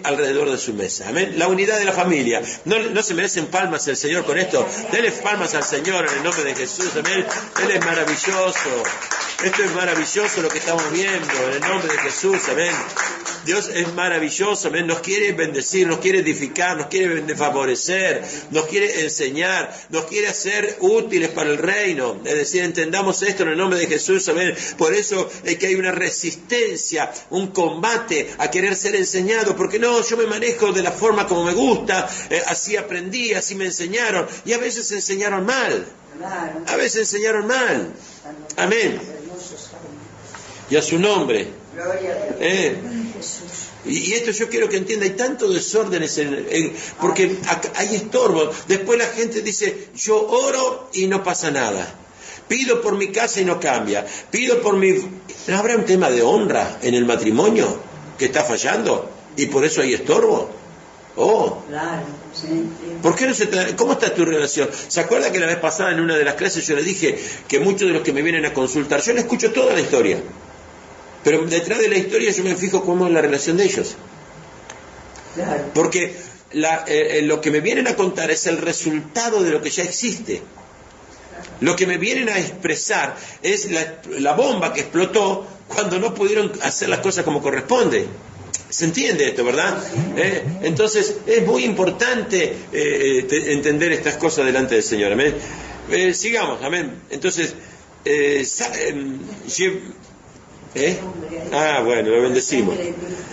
alrededor de su mesa. Amén. La unidad de la familia. ¿No se merecen palmas el Señor con esto? Denle palmas al Señor en el nombre de Jesús. Amén. Él es maravilloso. Esto es maravilloso lo que estamos viendo en el nombre de Jesús. Amén. Dios es maravilloso. Amén. Nos quiere bendecir, nos quiere edificar, nos quiere favorecer, nos quiere enseñar, nos quiere hacer útiles para el reino. Es decir, entendamos esto en el nombre de Jesús. Amén. Por eso es que hay una resistencia, un combate a querer ser enseñado. Porque no, yo me manejo de la forma como me gusta, así aprendí, así me enseñaron. Y a veces enseñaron mal. A veces enseñaron mal. Amén. Y a su nombre. Y esto yo quiero que entienda, hay tanto desórdenes, porque hay estorbo. Después la gente dice, yo oro y no pasa nada. Pido por mi casa y no cambia. Pido por mi... ¿No habrá un tema de honra en el matrimonio que está fallando? Y por eso hay estorbo. Claro, sí. ¿Por qué no ¿Cómo está tu relación? ¿Se acuerda que la vez pasada en una de las clases yo le dije que muchos de los que me vienen a consultar, yo le escucho toda la historia, pero detrás de la historia yo me fijo cómo es la relación de ellos? Claro. Porque lo que me vienen a contar es el resultado de lo que ya existe. Lo que me vienen a expresar es la bomba que explotó cuando no pudieron hacer las cosas como corresponde. ¿Se entiende esto, verdad? Entonces es muy importante entender estas cosas delante del Señor. Amén. Sigamos, amén. Entonces, bueno, lo bendecimos.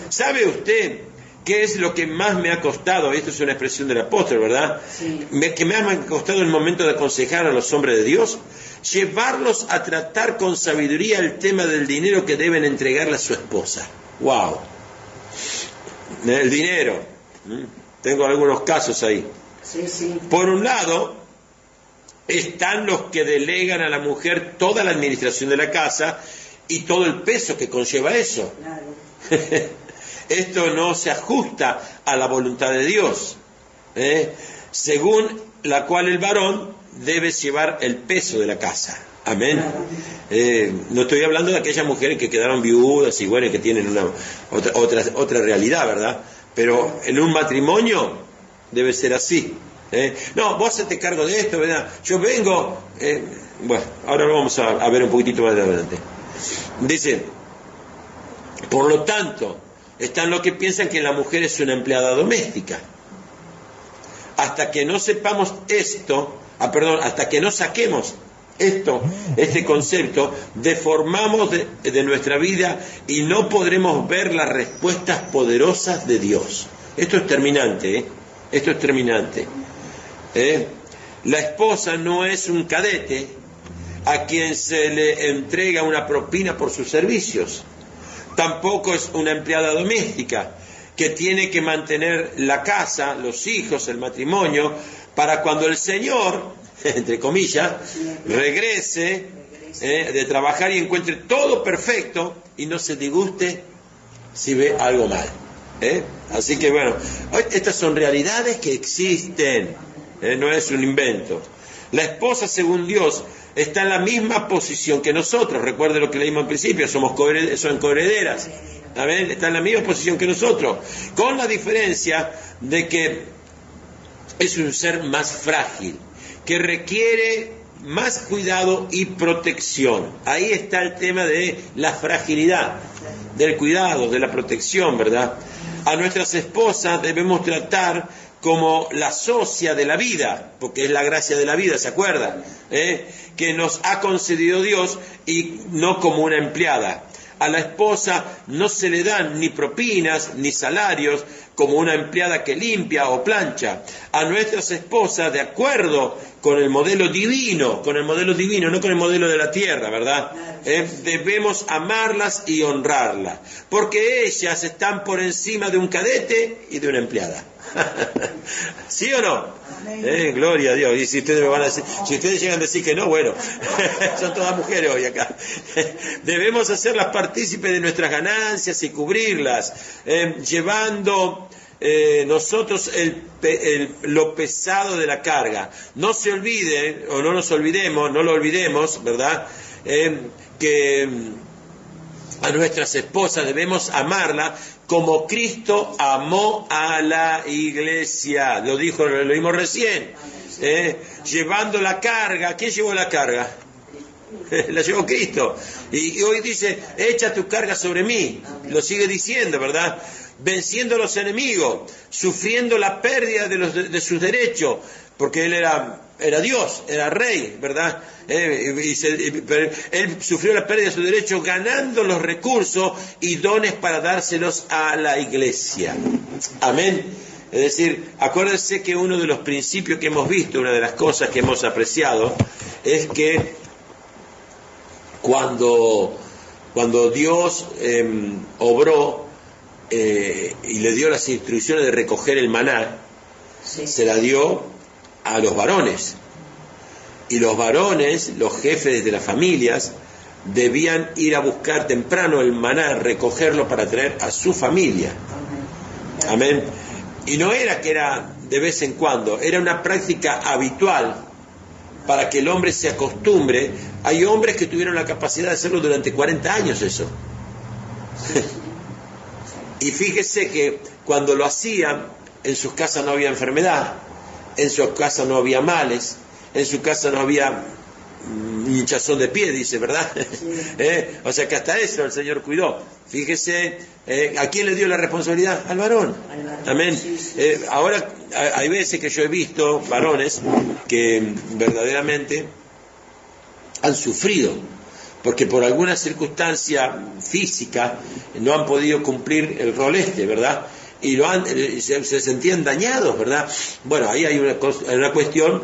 ¿Sabe usted qué es lo que más me ha costado? Esto es una expresión del apóstol, ¿verdad? Sí. Que me ha costado en el momento de aconsejar a los hombres de Dios. Llevarlos a tratar con sabiduría el tema del dinero que deben entregarle a su esposa. ¡Wow! El dinero. Tengo algunos casos ahí. Sí, sí. Por un lado, están los que delegan a la mujer toda la administración de la casa y todo el peso que conlleva eso. Claro. Esto no se ajusta a la voluntad de Dios, según la cual el varón debe llevar el peso de la casa. Amén. No estoy hablando de aquellas mujeres que quedaron viudas y bueno, que tienen otra realidad, ¿verdad? Pero en un matrimonio debe ser así. No, vos hacete cargo de esto, ¿verdad? Yo vengo... bueno, ahora lo vamos a ver un poquitito más adelante. Dice, por lo tanto, están los que piensan que la mujer es una empleada doméstica. Hasta que no sepamos esto, hasta que no saquemos este concepto, deformamos de nuestra vida y no podremos ver las respuestas poderosas de Dios. Esto es terminante, Esto es terminante. La esposa no es un cadete a quien se le entrega una propina por sus servicios. Tampoco es una empleada doméstica que tiene que mantener la casa, los hijos, el matrimonio, para cuando el Señor, entre comillas, regrese de trabajar y encuentre todo perfecto y no se disguste si ve algo mal. Así que bueno, estas son realidades que existen, no es un invento. La esposa, según Dios, está en la misma posición que nosotros. Recuerde lo que leímos al principio, son coherederas. ¿Saben? Está en la misma posición que nosotros, con la diferencia de que es un ser más frágil, que requiere más cuidado y protección. Ahí está el tema de la fragilidad, del cuidado, de la protección, ¿verdad? A nuestras esposas debemos tratar como la socia de la vida, porque es la gracia de la vida, ¿se acuerdan? Que nos ha concedido Dios y no como una empleada. A la esposa no se le dan ni propinas ni salarios como una empleada que limpia o plancha. A nuestras esposas, de acuerdo con el modelo divino, no con el modelo de la tierra, ¿verdad? Debemos amarlas y honrarlas, porque ellas están por encima de un cadete y de una empleada. ¿Sí o no? Gloria a Dios. Y si ustedes me van a decir, si ustedes llegan a decir que no, bueno, son todas mujeres hoy acá. Debemos hacerlas partícipes de nuestras ganancias y cubrirlas, llevando nosotros lo pesado de la carga. No se olviden, o no lo olvidemos, ¿verdad? Que a nuestras esposas debemos amarla como Cristo amó a la iglesia. Lo vimos recién. Llevando la carga. ¿Quién llevó la carga? La llevó Cristo. Y hoy dice, echa tu carga sobre mí. Lo sigue diciendo, ¿verdad? Venciendo a los enemigos, sufriendo la pérdida de sus derechos, porque él era Dios, era rey, ¿verdad? Él sufrió la pérdida de sus derechos ganando los recursos y dones para dárselos a la iglesia. Amén. Es decir, acuérdense que uno de los principios que hemos visto, una de las cosas que hemos apreciado, es que cuando Dios obró y le dio las instrucciones de recoger el maná, se la dio a los varones. Y los varones, los jefes de las familias, debían ir a buscar temprano el maná, recogerlo para traer a su familia. Amén. Y no era que era de vez en cuando, era una práctica habitual para que el hombre se acostumbre. Hay hombres que tuvieron la capacidad de hacerlo durante 40 años eso. Y fíjese que cuando lo hacían, en sus casas no había enfermedad, en sus casas no había males, en su casa no había hinchazón de pie, dice, ¿verdad? O sea que hasta eso el Señor cuidó. Fíjese, ¿a quién le dio la responsabilidad? Al varón. Amén. Ahora, hay veces que yo he visto varones que verdaderamente han sufrido, porque por alguna circunstancia física no han podido cumplir el rol ¿verdad? Y se sentían dañados, ¿verdad? Bueno, ahí hay una cuestión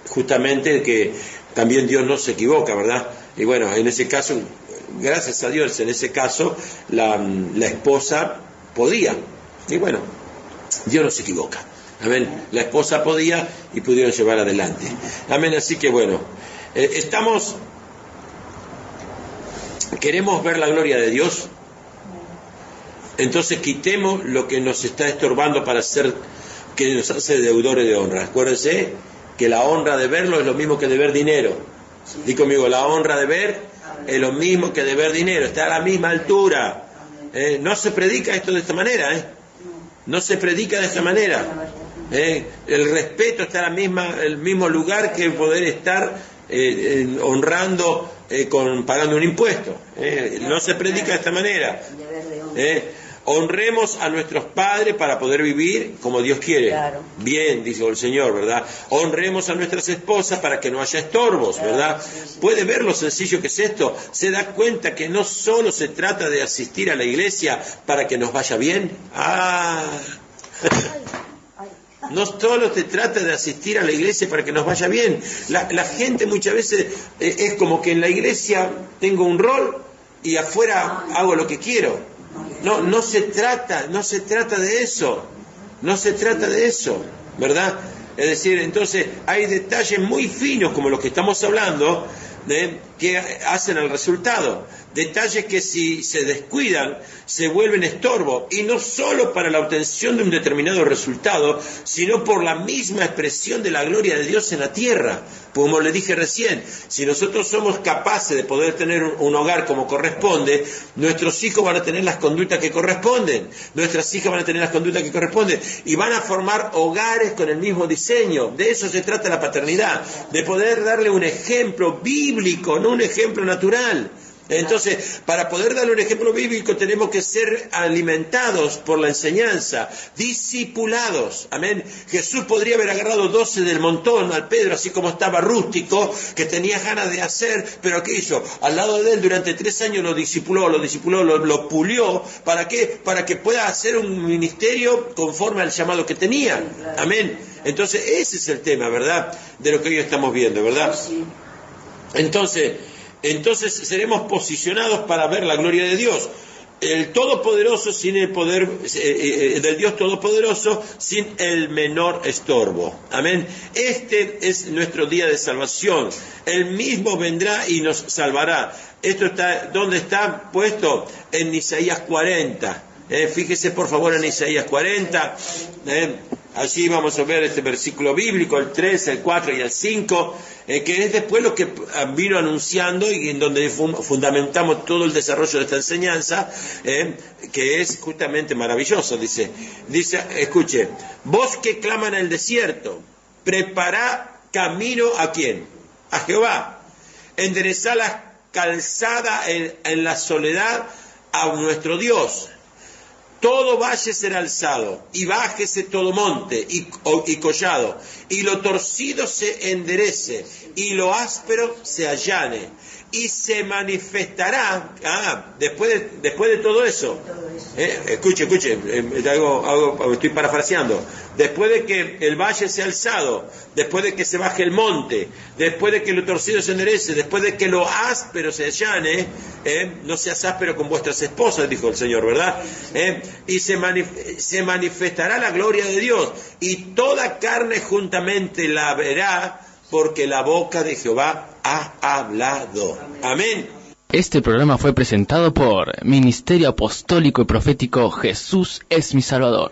justamente que también Dios no se equivoca, ¿verdad? Y bueno, en ese caso, gracias a Dios, en ese caso la esposa podía, y bueno, Dios no se equivoca, amén, la esposa podía y pudieron llevar adelante, amén. Así que bueno, queremos ver la gloria de Dios, entonces quitemos lo que nos está estorbando para hacer, que nos hace deudores de honra. Acuérdense que la honra de verlo es lo mismo que deber dinero. Dí conmigo, la honra de ver es lo mismo que deber dinero, está a la misma altura. No se predica esto de esta manera, no se predica de esta manera. El respeto está en el mismo lugar que poder estar honrando pagando un impuesto. No se predica de esta manera. Honremos a nuestros padres para poder vivir como Dios quiere. Claro. Bien, dice el Señor, ¿verdad? Honremos a nuestras esposas para que no haya estorbos, claro, ¿verdad? Sí. ¿Puede ver lo sencillo que es esto? ¿Se da cuenta que no solo se trata de asistir a la iglesia para que nos vaya bien? No solo se trata de asistir a la iglesia para que nos vaya bien. La gente muchas veces es como que en la iglesia tengo un rol y afuera hago lo que quiero. No se trata de eso, ¿verdad? Es decir, entonces hay detalles muy finos como los que estamos hablando, que hacen el resultado. Detalles que si se descuidan se vuelven estorbo, y no solo para la obtención de un determinado resultado, sino por la misma expresión de la gloria de Dios en la tierra. Como le dije recién, si nosotros somos capaces de poder tener un hogar como corresponde, nuestros hijos van a tener las conductas que corresponden, nuestras hijas van a tener las conductas que corresponden, y van a formar hogares con el mismo diseño. De eso se trata la paternidad, de poder darle un ejemplo bíblico, no un ejemplo natural. Entonces, para poder darle un ejemplo bíblico tenemos que ser alimentados por la enseñanza, discipulados, amén. Jesús podría haber agarrado 12 del montón al Pedro, así como estaba rústico, que tenía ganas de hacer, pero ¿qué hizo? Al lado de él durante 3 años lo discipuló, lo pulió. ¿Para qué? Para que pueda hacer un ministerio conforme al llamado que tenía, amén. Entonces, ese es el tema, ¿verdad? De lo que hoy estamos viendo, ¿verdad? Entonces seremos posicionados para ver la gloria de Dios. El Todopoderoso sin el poder del Dios Todopoderoso, sin el menor estorbo. Amén. Este es nuestro día de salvación. Él mismo vendrá y nos salvará. Esto está, ¿dónde está puesto? En Isaías 40. Fíjese por favor en Isaías 40. Allí vamos a ver este versículo bíblico, el 3, el 4 y el 5, que es después lo que vino anunciando y en donde fundamentamos todo el desarrollo de esta enseñanza, que es justamente maravilloso. Dice, escuche, vos que claman en el desierto, prepará camino ¿a quién? A Jehová. Enderezá la calzada en la soledad a nuestro Dios. Todo valle será alzado, y bájese todo monte y collado, y lo torcido se enderece, y lo áspero se allane, y se manifestará, después de todo eso, escuche, estoy parafraseando, después de que el valle sea alzado, después de que se baje el monte, después de que lo torcido se enderece, después de que lo áspero se allane, no seas áspero con vuestras esposas, dijo el Señor, ¿verdad? Y se manifestará la gloria de Dios, y toda carne juntamente la verá, porque la boca de Jehová ha hablado. Amén. Este programa fue presentado por Ministerio Apostólico y Profético Jesús es mi Salvador.